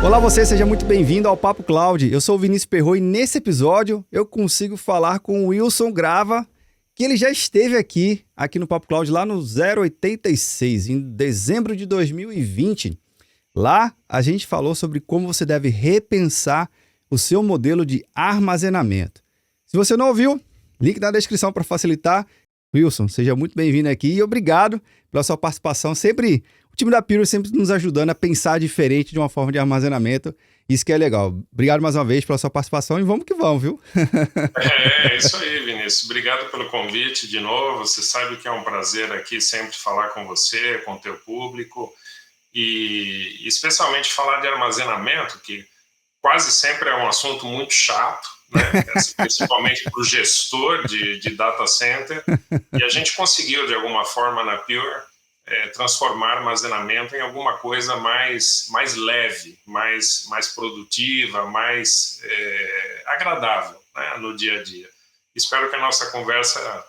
Olá você, seja muito bem-vindo ao Papo Cloud. Eu sou o Vinícius Perro e nesse episódio eu consigo falar com o Wilson Grava, que ele já esteve aqui no Papo Cloud lá no 086, em dezembro de 2020. Lá a gente falou sobre como você deve repensar o seu modelo de armazenamento. Se você não ouviu, link na descrição para facilitar. Wilson, seja muito bem-vindo aqui e obrigado pela sua participação. O time da Pure sempre nos ajudando a pensar diferente de uma forma de armazenamento. Isso que é legal. Obrigado mais uma vez pela sua participação e vamos que vamos, viu? É isso aí, Vinícius. Obrigado pelo convite de novo. Você sabe que é um prazer aqui sempre falar com você, com o teu público e especialmente falar de armazenamento, que quase sempre é um assunto muito chato, né? Principalmente para o gestor de data center. E a gente conseguiu, de alguma forma, na Pure, transformar armazenamento em alguma coisa mais leve, mais produtiva, mais agradável, né, no dia a dia. Espero que a nossa conversa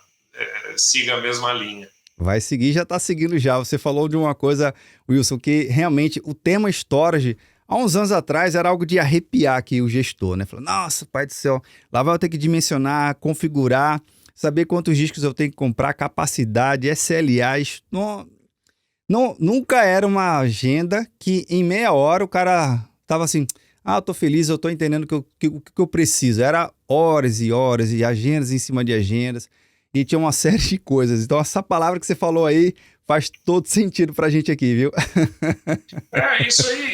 siga a mesma linha. Vai seguir, já está seguindo já. Você falou de uma coisa, Wilson, que realmente o tema storage, há uns anos atrás, era algo de arrepiar aqui o gestor, né? Falou, nossa, pai do céu, lá vai eu ter que dimensionar, configurar, saber quantos discos eu tenho que comprar, capacidade, SLAs. Nunca era uma agenda que em meia hora o cara tava assim, eu tô feliz, eu tô entendendo o que eu preciso. Era horas e horas e agendas em cima de agendas e tinha uma série de coisas. Então essa palavra que você falou aí faz todo sentido pra gente aqui, viu?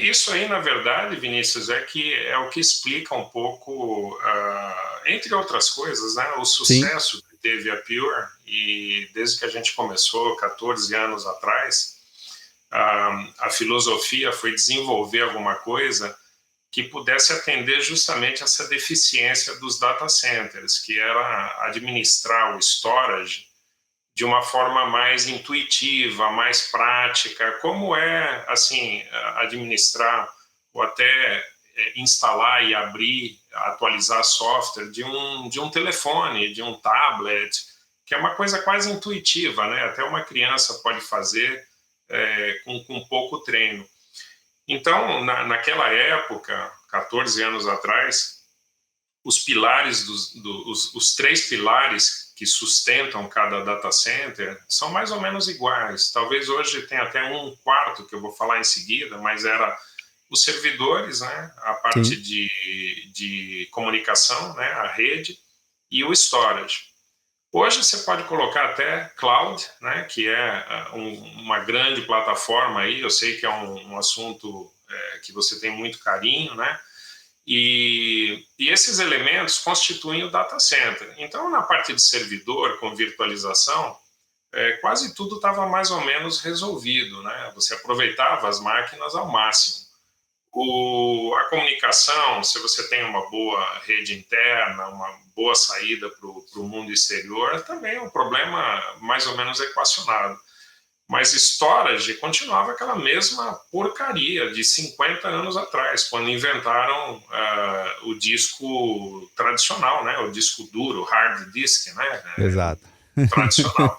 Isso aí, na verdade, Vinícius, é o que explica um pouco, entre outras coisas, né, o sucesso Sim. que teve a Pure, e desde que a gente começou, 14 anos atrás, a filosofia foi desenvolver alguma coisa que pudesse atender justamente essa deficiência dos data centers, que era administrar o storage de uma forma mais intuitiva, mais prática, como é, assim, administrar ou até instalar e abrir, atualizar software de um telefone, de um tablet, que é uma coisa quase intuitiva, né? Até uma criança pode fazer com pouco treino. Então, naquela época, 14 anos atrás, os pilares, os três pilares que sustentam cada data center são mais ou menos iguais. Talvez hoje tenha até um quarto, que eu vou falar em seguida, mas era os servidores, né? A parte de comunicação, né? A rede, e o storage. Hoje você pode colocar até cloud, né, que é uma grande plataforma aí. Eu sei que é um assunto que você tem muito carinho, né? E esses elementos constituem o data center. Então, na parte de servidor com virtualização, quase tudo estava mais ou menos resolvido, né? Você aproveitava as máquinas ao máximo. A comunicação, se você tem uma boa rede interna, uma boa saída para o mundo exterior, também é um problema mais ou menos equacionado. Mas storage continuava aquela mesma porcaria de 50 anos atrás, quando inventaram o disco tradicional, né? O disco duro, hard disk, né? Exato. Tradicional,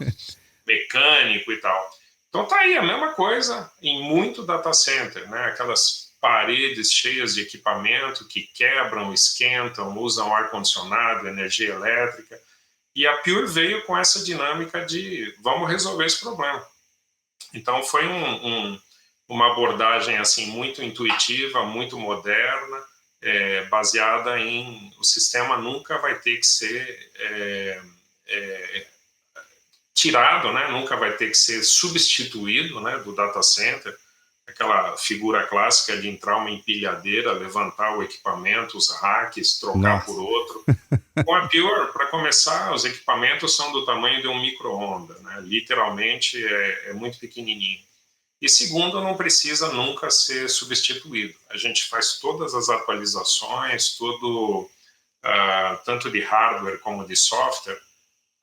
mecânico e tal. Então tá aí a mesma coisa em muito data center, né? Aquelas paredes cheias de equipamento que quebram, esquentam, usam ar-condicionado, energia elétrica. E a Pure veio com essa dinâmica de vamos resolver esse problema. Então foi uma abordagem assim muito intuitiva, muito moderna, baseada em o sistema nunca vai ter que ser tirado, né? Nunca vai ter que ser substituído, né, do data center. Aquela figura clássica de entrar uma empilhadeira, levantar o equipamento, os racks, trocar por outro. Com a Pure, para começar, os equipamentos são do tamanho de um micro-ondas, né? Literalmente é muito pequenininho. E segundo, não precisa nunca ser substituído. A gente faz todas as atualizações, tanto de hardware como de software,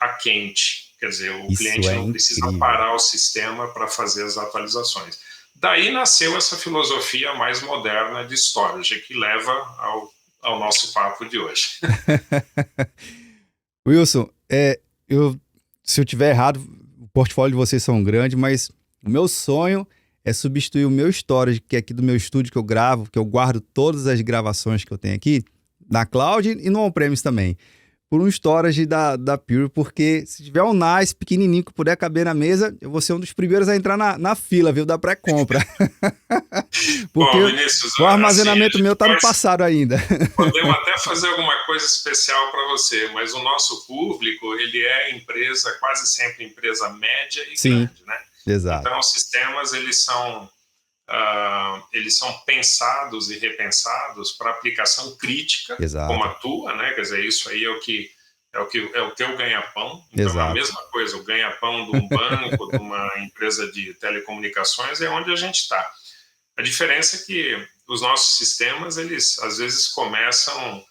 a quente. Quer dizer, o cliente não precisa parar o sistema para fazer as atualizações. Daí nasceu essa filosofia mais moderna de storage, que leva ao nosso papo de hoje. Wilson, se eu tiver errado, o portfólio de vocês são grande, mas o meu sonho é substituir o meu storage, que é aqui do meu estúdio que eu gravo, que eu guardo todas as gravações que eu tenho aqui, na cloud e no on-premise também, por um storage da Pure, porque se tiver um NAS pequenininho que puder caber na mesa, eu vou ser um dos primeiros a entrar na fila, viu, da pré-compra. Porque Bom, Vinícius, o armazenamento assim, meu tá no passado ainda. Podemos até fazer alguma coisa especial para você, mas o nosso público, ele é empresa, quase sempre empresa média e Sim, grande, né? Exato. Então, os sistemas, eles são pensados e repensados para aplicação crítica, Exato. como a tua, né? Quer dizer, isso aí é o teu ganha-pão. Então, Exato. é a mesma coisa, o ganha-pão de um banco, de uma empresa de telecomunicações, é onde a gente está. A diferença é que os nossos sistemas, eles às vezes começam,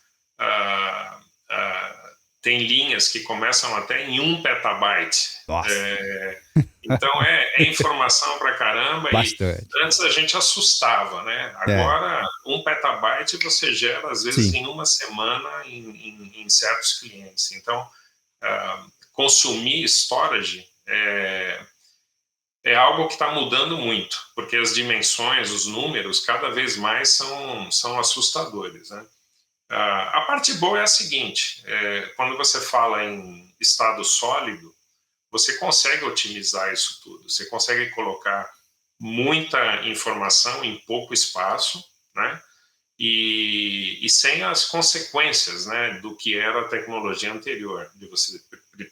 tem linhas que começam até em 1 petabyte. Nossa. Então é informação pra caramba. Bastante. E antes a gente assustava, né? Agora 1 petabyte você gera às vezes Sim. em uma semana em certos clientes. Então consumir storage é algo que está mudando muito, porque as dimensões, os números, cada vez mais são assustadores, né? A parte boa é a seguinte, quando você fala em estado sólido, você consegue otimizar isso tudo, você consegue colocar muita informação em pouco espaço, né? E sem as consequências, né, do que era a tecnologia anterior, de você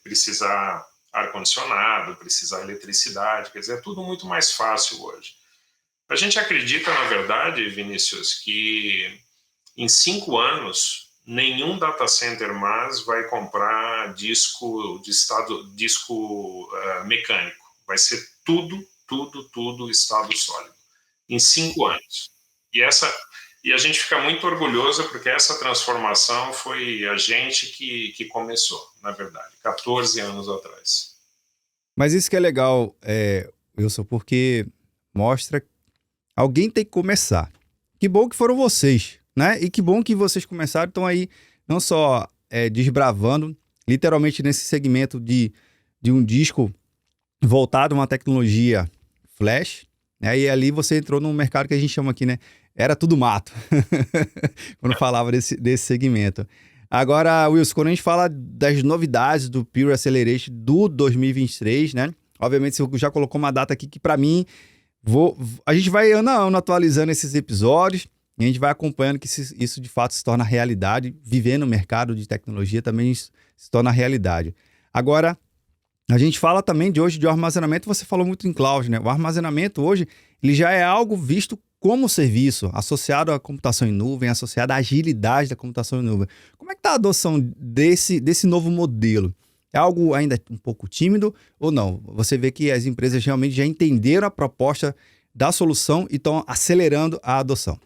precisar ar-condicionado, precisar eletricidade, quer dizer, é tudo muito mais fácil hoje. A gente acredita, na verdade, Vinícius, que em 5 anos, nenhum data center mais vai comprar disco mecânico. Vai ser tudo estado sólido. Em 5 anos. E a gente fica muito orgulhoso porque essa transformação foi a gente que começou, na verdade, 14 anos atrás. Mas isso que é legal, Wilson, porque mostra que alguém tem que começar. Que bom que foram vocês, né? E que bom que vocês começaram, estão aí não só desbravando, literalmente nesse segmento de um disco voltado a uma tecnologia flash, né? E ali você entrou num mercado que a gente chama aqui, né? Era tudo mato, quando falava desse segmento. Agora, Wilson, quando a gente fala das novidades do Pure Acceleration do 2023, né? Obviamente, você já colocou uma data aqui que, para mim, a gente vai ano a ano atualizando esses episódios e a gente vai acompanhando que isso de fato se torna realidade. Viver no mercado de tecnologia também se torna realidade. Agora, a gente fala também hoje de armazenamento, você falou muito em cloud, né? O armazenamento hoje, ele já é algo visto como serviço, associado à computação em nuvem, associado à agilidade da computação em nuvem. Como é que está a adoção desse novo modelo? É algo ainda um pouco tímido ou não? Você vê que as empresas realmente já entenderam a proposta da solução e estão acelerando a adoção.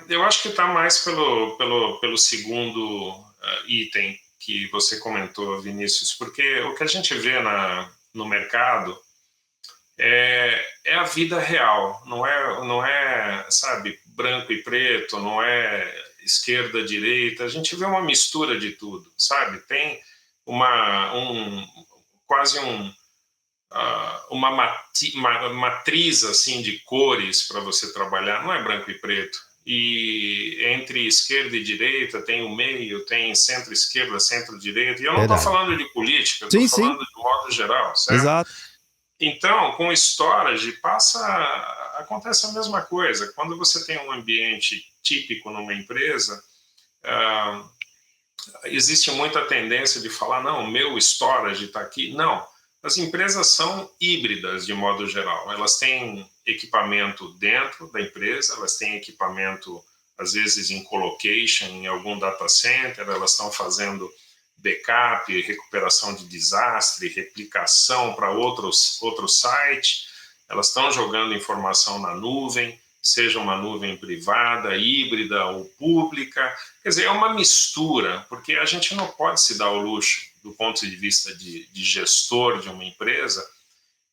Eu acho que está mais pelo segundo item que você comentou, Vinícius, porque o que a gente vê no mercado é a vida real, não é, sabe, branco e preto, não é esquerda, direita, a gente vê uma mistura de tudo, sabe? Tem quase uma matriz assim de cores para você trabalhar, não é branco e preto. E entre esquerda e direita tem o meio, tem centro-esquerda, centro-direita. E eu não estou falando de política, estou falando de modo geral, certo? Exato. Então, com storage, acontece a mesma coisa. Quando você tem um ambiente típico numa empresa, existe muita tendência de falar, não, o meu storage está aqui. Não, as empresas são híbridas de modo geral. Elas têm equipamento dentro da empresa, elas têm equipamento, às vezes, em colocation, em algum data center, elas estão fazendo backup, recuperação de desastre, replicação para outro site, elas estão jogando informação na nuvem, seja uma nuvem privada, híbrida ou pública. Quer dizer, é uma mistura, porque a gente não pode se dar o luxo, do ponto de vista de gestor de uma empresa,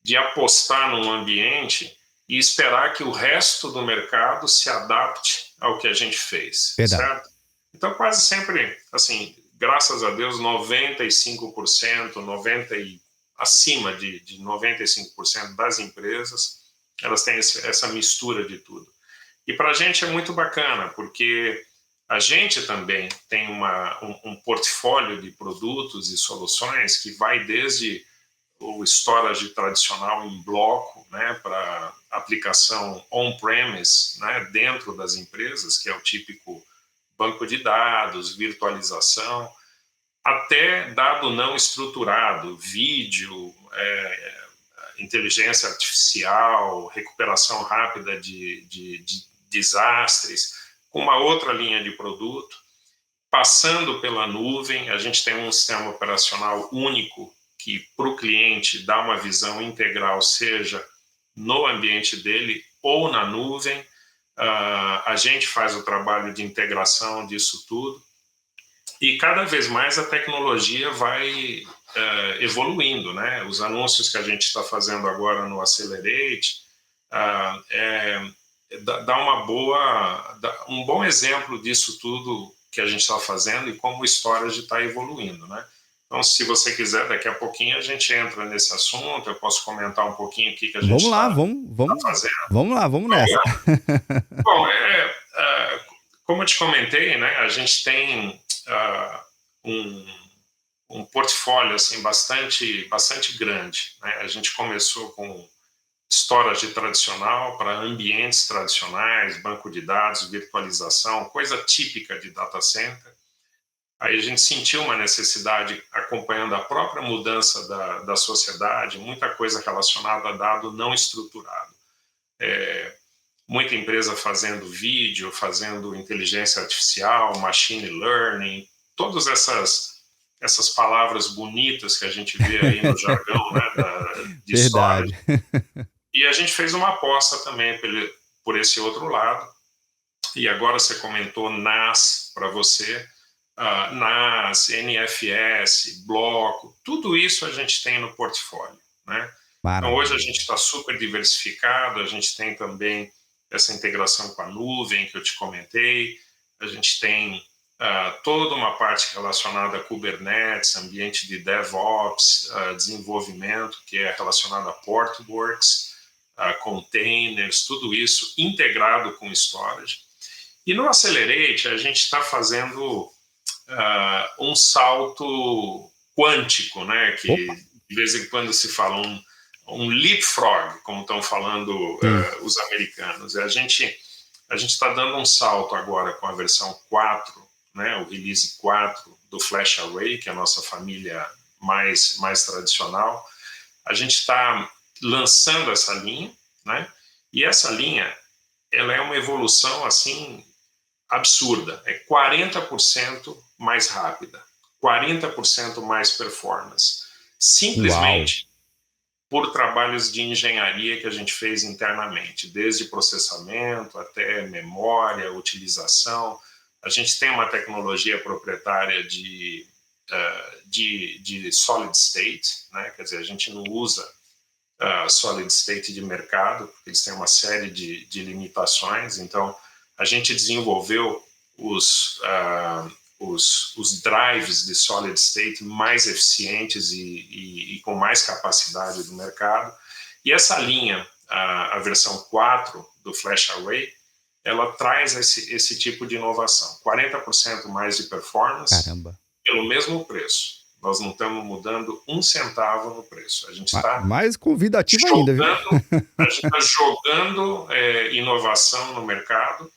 de apostar num ambiente e esperar que o resto do mercado se adapte ao que a gente fez, certo? Então, quase sempre, assim, graças a Deus, 95%, acima de 95% das empresas Elas têm essa mistura de tudo. E para a gente é muito bacana, porque a gente também tem um portfólio de produtos e soluções que vai desde o storage tradicional em bloco, né, para aplicação on-premise, né, dentro das empresas, que é o típico banco de dados, virtualização, até dado não estruturado, vídeo, inteligência artificial, recuperação rápida de desastres, com uma outra linha de produto, passando pela nuvem. A gente tem um sistema operacional único que para o cliente dá uma visão integral, seja no ambiente dele ou na nuvem. A gente faz o trabalho de integração disso tudo e cada vez mais a tecnologia vai evoluindo, né? Os anúncios que a gente está fazendo agora no Accelerate dá um bom exemplo disso tudo que a gente está fazendo e como o storage está evoluindo, né? Então, se você quiser, daqui a pouquinho a gente entra nesse assunto, eu posso comentar um pouquinho o que a gente Vamos lá, está vamos, fazendo. vamos lá, vamos nessa. Bom, como eu te comentei, né, a gente tem um portfólio assim, bastante grande, né? A gente começou com storage tradicional para ambientes tradicionais, banco de dados, virtualização, coisa típica de data center. Aí a gente sentiu uma necessidade, acompanhando a própria mudança da sociedade, muita coisa relacionada a dado não estruturado. Muita empresa fazendo vídeo, fazendo inteligência artificial, machine learning, todas essas palavras bonitas que a gente vê aí no jargão, né, de Verdade. storage. E a gente fez uma aposta também por esse outro lado. E agora você comentou NAS para você. NAS, NFS, bloco, tudo isso a gente tem no portfólio, né? Então hoje a gente está super diversificado, a gente tem também essa integração com a nuvem que eu te comentei, a gente tem toda uma parte relacionada a Kubernetes, ambiente de DevOps, desenvolvimento que é relacionado a Portworx, containers, tudo isso integrado com storage. E no Accelerate a gente está fazendo um salto quântico, né? Que de vez em quando se fala um leapfrog, como estão falando os americanos. A gente está dando um salto agora com a versão 4, né? O release 4 do FlashArray, que é a nossa família mais tradicional. A gente está lançando essa linha, né? E essa linha, ela é uma evolução assim absurda, é 40% mais rápida, 40% mais performance, simplesmente por trabalhos de engenharia que a gente fez internamente, desde processamento até memória, utilização. A gente tem uma tecnologia proprietária de solid state, né? Quer dizer, a gente não usa solid state de mercado, porque eles têm uma série de limitações. Então a gente desenvolveu os drives de solid state mais eficientes e com mais capacidade do mercado. E essa linha, a versão 4 do FlashArray, ela traz esse tipo de inovação. 40% mais de performance. Caramba. Pelo mesmo preço. Nós não estamos mudando um centavo no preço. A gente está mais convidativo ainda, viu? A gente está jogando inovação no mercado,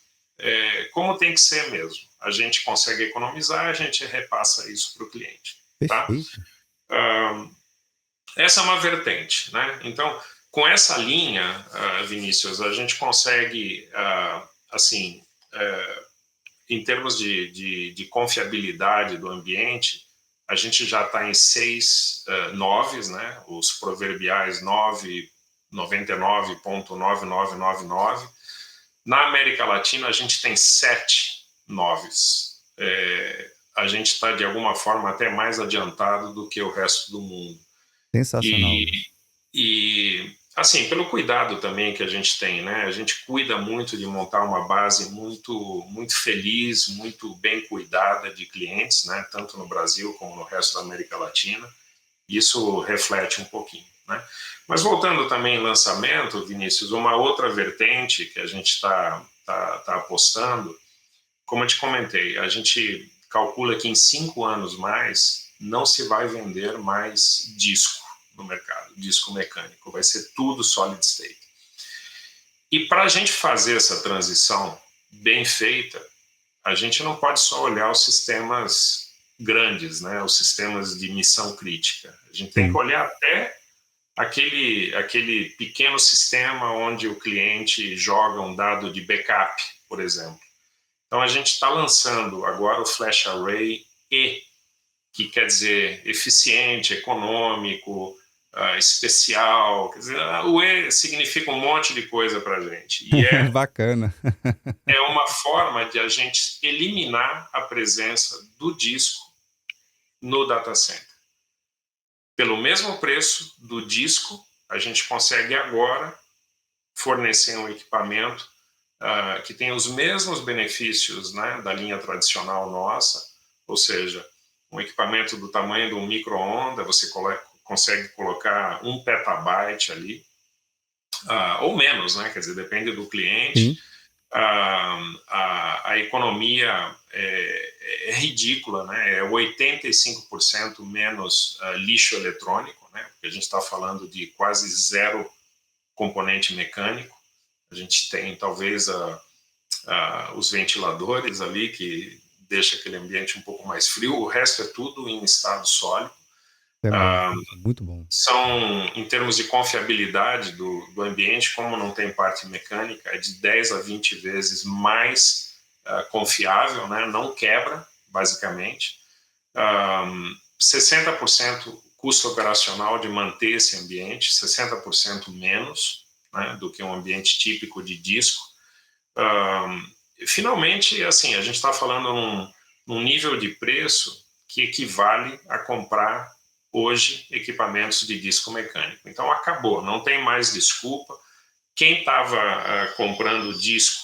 como tem que ser mesmo. A gente consegue economizar, a gente repassa isso para o cliente. Perfeito. Tá? Essa é uma vertente, né? Então, com essa linha, Vinícius, a gente consegue, assim, em termos de confiabilidade do ambiente, a gente já está em 6 noves, né? Os proverbiais 99.9999. Na América Latina, a gente tem 7 noves. A gente está, de alguma forma, até mais adiantado do que o resto do mundo. Sensacional. E assim, pelo cuidado também que a gente tem, né? A gente cuida muito de montar uma base muito feliz, muito bem cuidada de clientes, né? Tanto no Brasil como no resto da América Latina. Isso reflete um pouquinho. né? Mas voltando também em lançamento, Vinícius, uma outra vertente que a gente está apostando, como eu te comentei, a gente calcula que em 5 anos mais não se vai vender mais disco no mercado, disco mecânico, vai ser tudo solid state. E para a gente fazer essa transição bem feita, a gente não pode só olhar os sistemas grandes, né, os sistemas de missão crítica. A gente tem que olhar até aquele pequeno sistema onde o cliente joga um dado de backup, por exemplo. Então, a gente está lançando agora o Flash Array E, que quer dizer eficiente, econômico, especial. Quer dizer, o E significa um monte de coisa para a gente. E Bacana. é uma forma de a gente eliminar a presença do disco no data center. Pelo mesmo preço do disco, a gente consegue agora fornecer um equipamento que tem os mesmos benefícios, né, da linha tradicional nossa, ou seja, um equipamento do tamanho de um micro-ondas, você consegue colocar 1 petabyte ali, ou menos, né, quer dizer, depende do cliente. A economia é ridícula, né? É 85% menos lixo eletrônico, né? Porque a gente está falando de quase zero componente mecânico. A gente tem talvez os ventiladores ali que deixa aquele ambiente um pouco mais frio, o resto é tudo em estado sólido. É muito bom. São, em termos de confiabilidade do ambiente, como não tem parte mecânica, é de 10 a 20 vezes mais confiável, né? Não quebra, basicamente. 60% custo operacional de manter esse ambiente, 60% menos, né, do que um ambiente típico de disco. Finalmente, assim, a gente está falando num nível de preço que equivale a comprar hoje equipamentos de disco mecânico. Então acabou, não tem mais desculpa. Quem estava comprando disco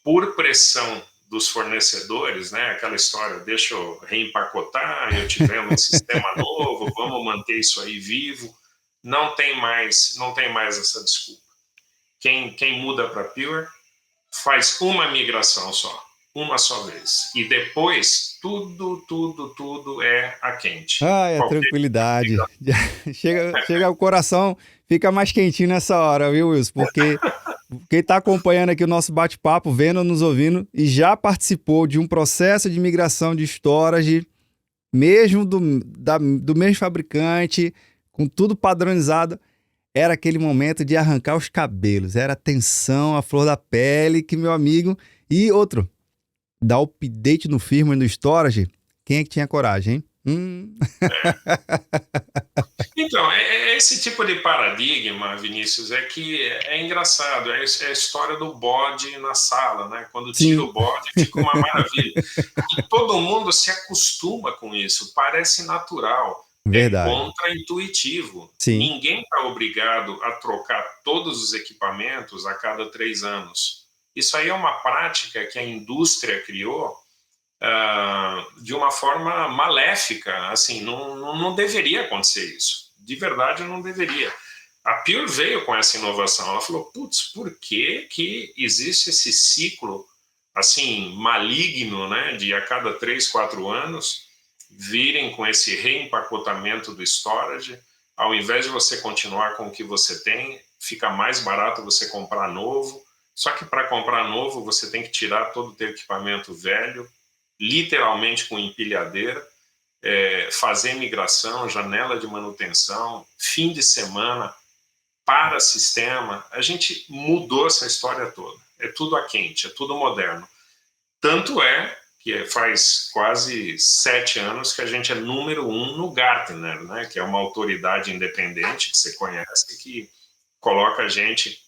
por pressão dos fornecedores, né, aquela história, deixa eu reempacotar, eu te vendo um sistema novo, vamos manter isso aí vivo, não tem mais essa desculpa. Quem muda para Pure faz uma migração só, uma só vez. E depois, tudo é a quente. É tranquilidade. Chega o coração, fica mais quentinho nessa hora, viu, Wilson? Porque quem está acompanhando aqui o nosso bate-papo, vendo, nos ouvindo, e já participou de um processo de migração de storage, mesmo do mesmo fabricante, com tudo padronizado, era aquele momento de arrancar os cabelos, era a tensão, a flor da pele, que meu amigo... E outro, dar update no firmware do storage, quem é que tinha coragem, hein? Então, esse tipo de paradigma, Vinícius, é que é engraçado, é a história do bode na sala, né? Quando tira o bode, fica uma maravilha. E todo mundo se acostuma com isso, parece natural. Verdade. É contra-intuitivo. Sim. Ninguém está obrigado a trocar todos os equipamentos a cada 3 anos. Isso aí é uma prática que a indústria criou de uma forma maléfica, assim, não deveria acontecer isso. De verdade, não deveria. A Pure veio com essa inovação. Ela falou, putz, por que existe esse ciclo, assim, maligno, né, de a cada 3, 4 anos virem com esse reempacotamento do storage, ao invés de você continuar com o que você tem, fica mais barato você comprar novo. Só que para comprar novo, você tem que tirar todo o teu equipamento velho, literalmente com empilhadeira, fazer migração, janela de manutenção, fim de semana, para sistema. A gente mudou essa história toda. É tudo a quente, é tudo moderno. Tanto é que faz quase 7 anos que a gente é número 1 no Gartner, né, que é uma autoridade independente que você conhece, que coloca a gente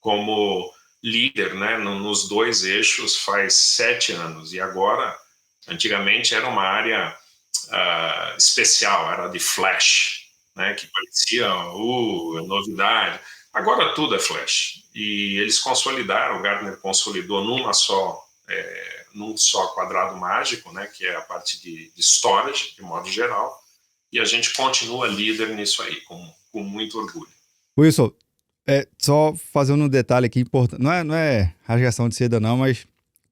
como líder, né, nos 2 eixos faz 7 anos. E agora, antigamente era uma área especial, era de flash, né, que parecia novidade. Agora tudo é flash. E eles consolidaram, o Gartner consolidou num só quadrado mágico, né, que é a parte de storage, de modo geral, e a gente continua líder nisso aí, com com muito orgulho. Wilson, só fazendo um detalhe aqui importante, não é rasgação de seda não, mas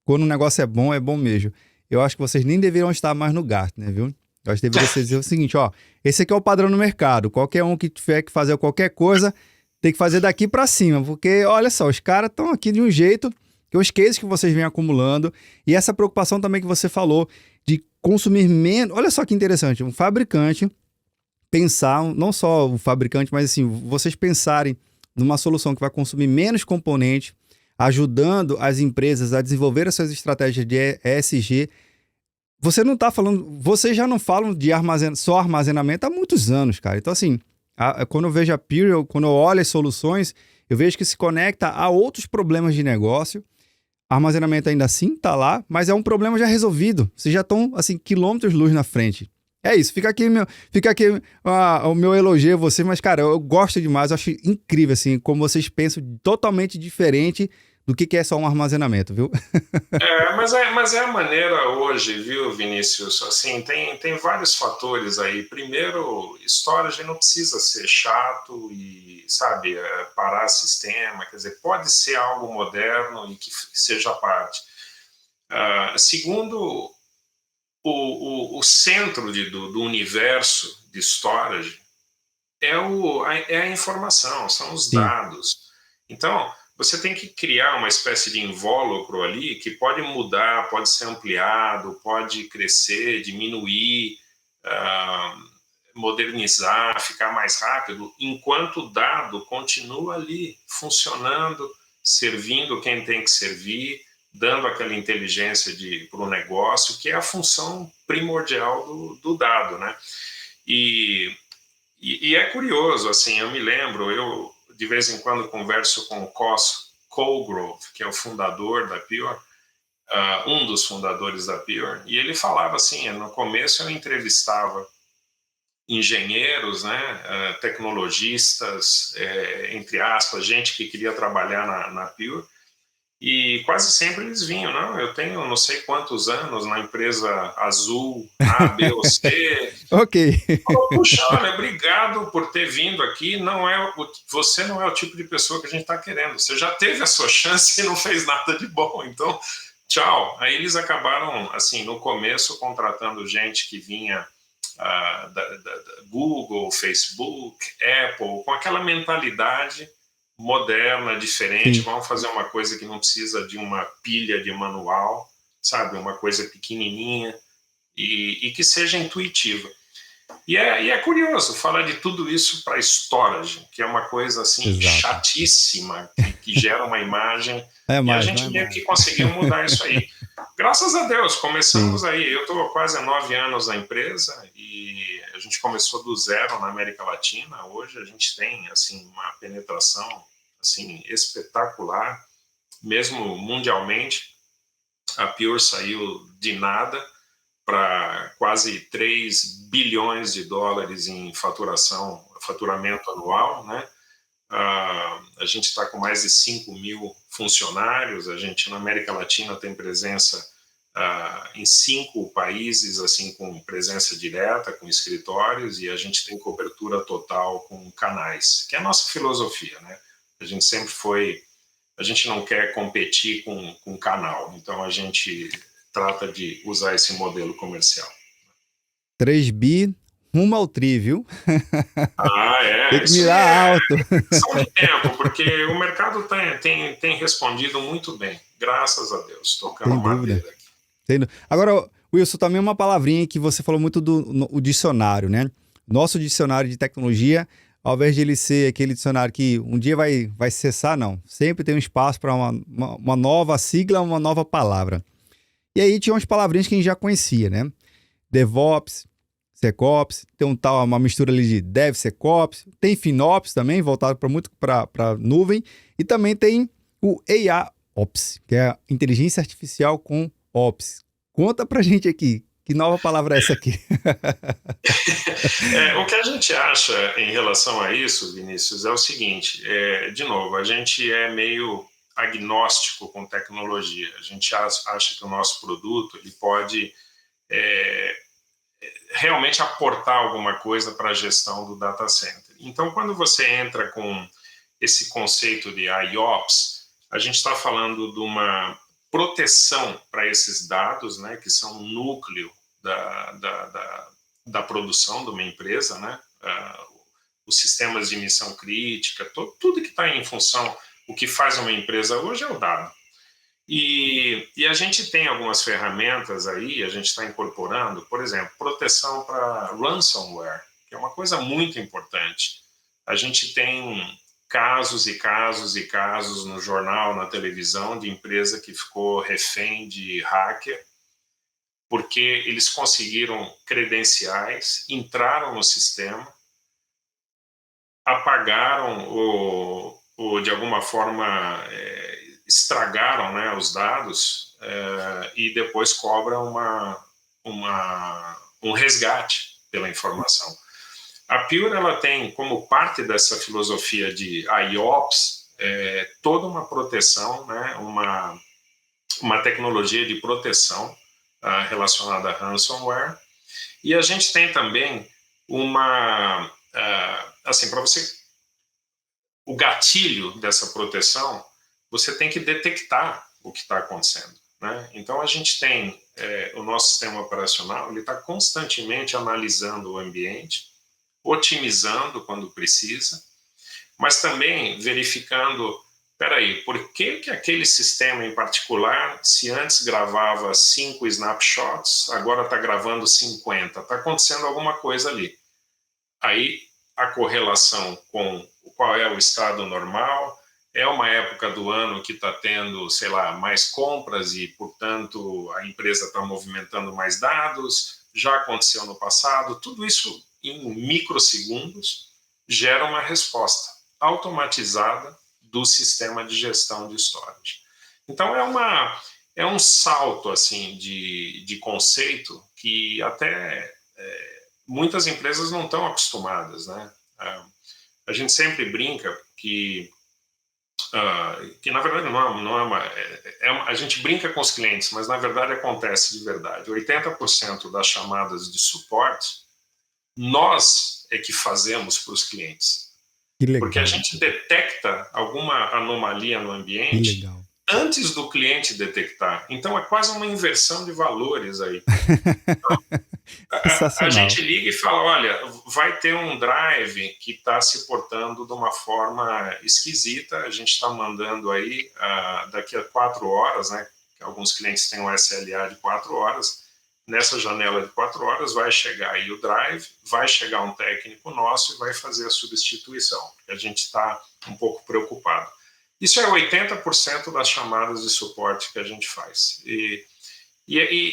quando o negócio é bom mesmo. Eu acho que vocês nem deveriam estar mais no Gartner, viu? Eu acho que deveria dizer o seguinte, ó, esse aqui é o padrão no mercado, qualquer um que tiver que fazer qualquer coisa, tem que fazer daqui para cima, porque, olha só, os caras estão aqui de um jeito, que os cases que vocês vêm acumulando, e essa preocupação também que você falou, de consumir menos, olha só que interessante, um fabricante pensar, não só o fabricante, mas assim, vocês pensarem numa solução que vai consumir menos componentes, ajudando as empresas a desenvolver as suas estratégias de ESG. Você não está falando, vocês já não falam de só armazenamento há muitos anos, cara. Então, assim, quando eu vejo a Pure, quando eu olho as soluções, eu vejo que se conecta a outros problemas de negócio. Armazenamento ainda assim está lá, mas é um problema já resolvido. Vocês já estão, assim, quilômetros-luz na frente. É isso, fica aqui o meu elogio a você, mas, cara, eu gosto demais, eu acho incrível, assim, como vocês pensam totalmente diferente do que é só um armazenamento, viu? Mas é a maneira hoje, viu, Vinícius? Assim, tem vários fatores aí. Primeiro, storage não precisa ser chato e, sabe, parar sistema, quer dizer, pode ser algo moderno e que seja parte. Segundo, o centro do universo de storage é a informação, são os Sim. dados. Então, você tem que criar uma espécie de invólucro ali que pode mudar, pode ser ampliado, pode crescer, diminuir, modernizar, ficar mais rápido, enquanto o dado continua ali, funcionando, servindo quem tem que servir, dando aquela inteligência para o negócio, que é a função primordial do dado, né? E é curioso, assim, eu me lembro, eu de vez em quando converso com o Cos Colgrove, que é o fundador da Pure, um dos fundadores da Pure, e ele falava assim, no começo eu entrevistava engenheiros, né, tecnologistas, entre aspas, gente que queria trabalhar na Pure, e quase sempre eles vinham, não, eu tenho não sei quantos anos na empresa azul, A, B ou C. Ok. Puxa, olha, obrigado por ter vindo aqui. Você não é o tipo de pessoa que a gente está querendo. Você já teve a sua chance e não fez nada de bom. Então, tchau. Aí eles acabaram, assim, no começo, contratando gente que vinha da Google, Facebook, Apple, com aquela mentalidade moderna, diferente. Sim. Vamos fazer uma coisa que não precisa de uma pilha de manual, sabe? Uma coisa pequenininha e que seja intuitiva. E é curioso falar de tudo isso para storage, que é uma coisa assim chatíssima, que gera uma imagem. E a gente meio que conseguiu mudar isso aí. Graças a Deus, começamos aí. Eu estou quase há 9 anos na empresa e a gente começou do zero na América Latina. Hoje a gente tem assim uma penetração assim espetacular, mesmo mundialmente. A Pure saiu de nada para quase 3 bilhões de dólares em faturamento anual, né? A gente está com mais de 5 mil funcionários, a gente na América Latina tem presença em 5 países, assim, com presença direta, com escritórios, e a gente tem cobertura total com canais, que é a nossa filosofia, né? A gente sempre a gente não quer competir com canal, então a gente trata de usar esse modelo comercial. 3 bi, rumo ao tri, viu? É. Tem que mirar alto. É questão de tempo, porque o mercado tem respondido muito bem, graças a Deus, tocando madeira aqui. Sem dúvida. Agora, Wilson, também uma palavrinha que você falou muito o dicionário, né? Nosso dicionário de tecnologia, ao invés de ele ser aquele dicionário que um dia vai cessar, não. Sempre tem um espaço para uma nova sigla, uma nova palavra. E aí tinha umas palavrinhas que a gente já conhecia, né? DevOps, SecOps, tem uma mistura ali de DevSecOps, tem FinOps também, voltado muito para nuvem, e também tem o AIOps, que é a inteligência artificial com Ops. Conta pra gente aqui, que nova palavra é essa aqui? O que a gente acha em relação a isso, Vinícius, é o seguinte, de novo, a gente é meio agnóstico com tecnologia. A gente acha que o nosso produto ele pode realmente aportar alguma coisa para a gestão do data center. Então, quando você entra com esse conceito de IOPS, a gente está falando de uma proteção para esses dados, né, que são o núcleo da produção de uma empresa, né, os sistemas de missão crítica, tudo que está em função, o que faz uma empresa hoje é o dado. E a gente tem algumas ferramentas aí, a gente está incorporando, por exemplo, proteção para ransomware, que é uma coisa muito importante. A gente tem casos e casos e casos no jornal, na televisão, de empresa que ficou refém de hacker, porque eles conseguiram credenciais, entraram no sistema, apagaram ou de alguma forma estragaram, né, os dados e depois cobram um resgate pela informação. A Pure ela tem como parte dessa filosofia de IOPS toda uma proteção, né, uma tecnologia de proteção relacionada a ransomware. E a gente tem também assim, para você, o gatilho dessa proteção, você tem que detectar o que está acontecendo, né? Então, a gente tem o nosso sistema operacional, ele está constantemente analisando o ambiente, otimizando quando precisa, mas também verificando, peraí, por que aquele sistema em particular, se antes gravava 5 snapshots, agora está gravando 50? Está acontecendo alguma coisa ali. Aí, a correlação com qual é o estado normal, é uma época do ano que está tendo, sei lá, mais compras e, portanto, a empresa está movimentando mais dados, já aconteceu no passado, tudo isso em microsegundos gera uma resposta automatizada do sistema de gestão de storage. Então, é um salto assim, de conceito que até muitas empresas não estão acostumadas, né? A gente sempre brinca que na verdade não é uma... a gente brinca com os clientes, mas na verdade acontece de verdade. 80% das chamadas de suporte, nós é que fazemos para os clientes. Que legal. Porque a gente detecta alguma anomalia no ambiente antes do cliente detectar. Então é quase uma inversão de valores aí. A gente liga e fala, olha, vai ter um drive que está se portando de uma forma esquisita, a gente está mandando aí daqui a 4 horas, né? Alguns clientes têm um SLA de 4 horas, nessa janela de 4 horas vai chegar aí o drive, vai chegar um técnico nosso e vai fazer a substituição, porque a gente está um pouco preocupado. Isso é 80% das chamadas de suporte que a gente faz. E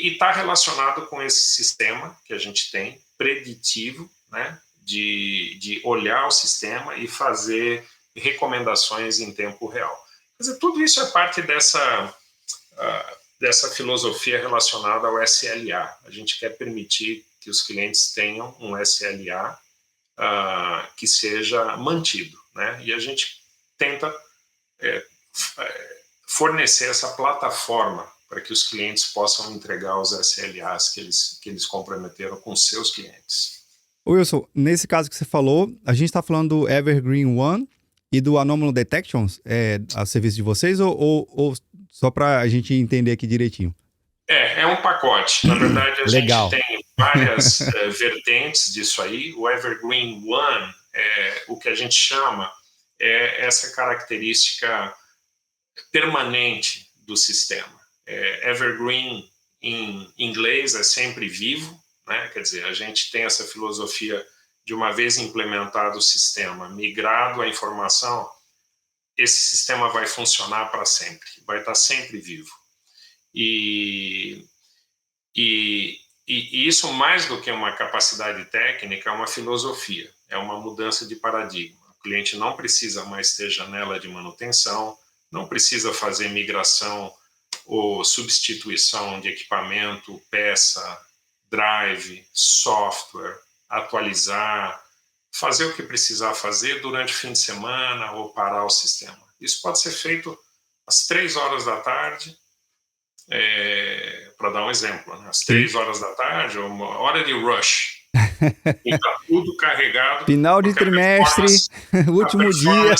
está relacionado com esse sistema que a gente tem, preditivo, né, de olhar o sistema e fazer recomendações em tempo real. Quer dizer, tudo isso é parte dessa filosofia relacionada ao SLA. A gente quer permitir que os clientes tenham um SLA que seja mantido, né? E a gente tenta fornecer essa plataforma para que os clientes possam entregar os SLAs que eles comprometeram com seus clientes. Wilson, nesse caso que você falou, a gente está falando do Evergreen One e do Anomaly Detections, a serviço de vocês, ou só para a gente entender aqui direitinho? É um pacote. Na verdade, a Legal. gente tem várias vertentes disso aí. O Evergreen One, o que a gente chama, é essa característica permanente do sistema. Evergreen, em inglês, é sempre vivo, né? Quer dizer, a gente tem essa filosofia de uma vez implementado o sistema, migrado a informação, esse sistema vai funcionar para sempre, vai estar sempre vivo. E isso, mais do que uma capacidade técnica, é uma filosofia, é uma mudança de paradigma. O cliente não precisa mais ter janela de manutenção, não precisa fazer migração ou substituição de equipamento, peça, drive, software, atualizar, fazer o que precisar fazer durante o fim de semana ou parar o sistema. Isso pode ser feito às 3 horas da tarde, para dar um exemplo, né? Às 3 horas da tarde, uma hora de rush. E está tudo carregado. Final de trimestre, último dia.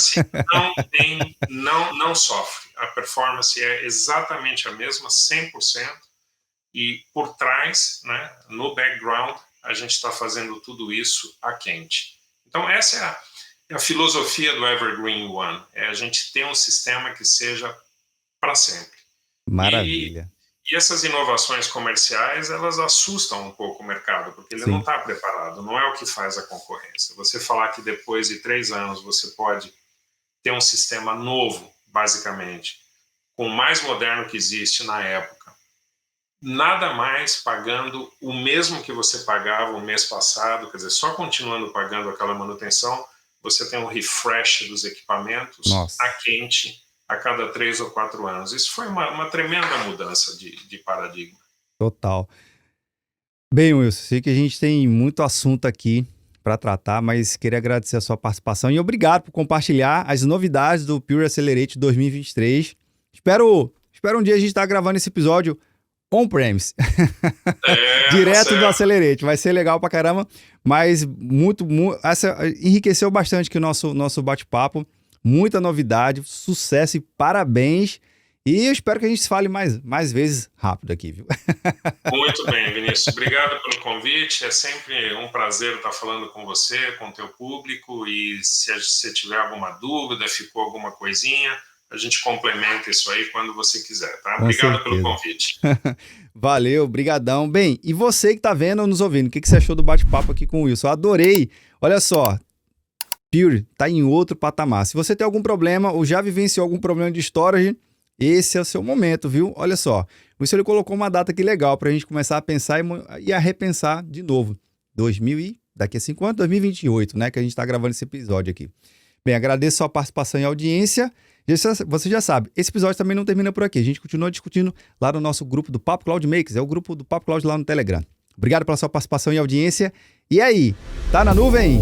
Não sofre. A performance é exatamente a mesma, 100%. E por trás, né, no background, a gente está fazendo tudo isso a quente. Então, essa é a filosofia do Evergreen One. É a gente ter um sistema que seja para sempre. Maravilha. E essas inovações comerciais, elas assustam um pouco o mercado, porque ele Sim. não está preparado, não é o que faz a concorrência. Você falar que depois de 3 anos você pode ter um sistema novo, basicamente, com o mais moderno que existe na época, nada mais pagando o mesmo que você pagava o mês passado, quer dizer, só continuando pagando aquela manutenção, você tem um refresh dos equipamentos a quente a cada 3 ou 4 anos. Isso foi uma tremenda mudança de paradigma. Total. Bem, Wilson, sei que a gente tem muito assunto aqui para tratar, mas queria agradecer a sua participação e obrigado por compartilhar as novidades do Pure Accelerate 2023. Espero um dia a gente estar gravando esse episódio on-premise, direto do Accelerate. Vai ser legal pra caramba, mas enriqueceu bastante aqui o nosso bate-papo. Muita novidade, sucesso e parabéns. E eu espero que a gente se fale mais vezes rápido aqui, viu? Muito bem, Vinícius. Obrigado pelo convite. É sempre um prazer estar falando com você, com o teu público. E se você tiver alguma dúvida, ficou alguma coisinha, a gente complementa isso aí quando você quiser, tá? Obrigado pelo convite. Valeu, brigadão. Bem, e você que tá vendo ou nos ouvindo, o que você achou do bate-papo aqui com o Wilson? Eu adorei. Olha só, Pure tá em outro patamar. Se você tem algum problema ou já vivenciou algum problema de storage, esse é o seu momento, viu? Olha só, o Wilson ele colocou uma data aqui legal pra gente começar a pensar e a repensar de novo. Daqui a 5 anos, 2028, né? Que a gente tá gravando esse episódio aqui. Bem, agradeço a sua participação e audiência. Você já sabe, esse episódio também não termina por aqui. A gente continua discutindo lá no nosso grupo do Papo Cloud Makers. É o grupo do Papo Cloud lá no Telegram. Obrigado pela sua participação e audiência. E aí, tá na nuvem?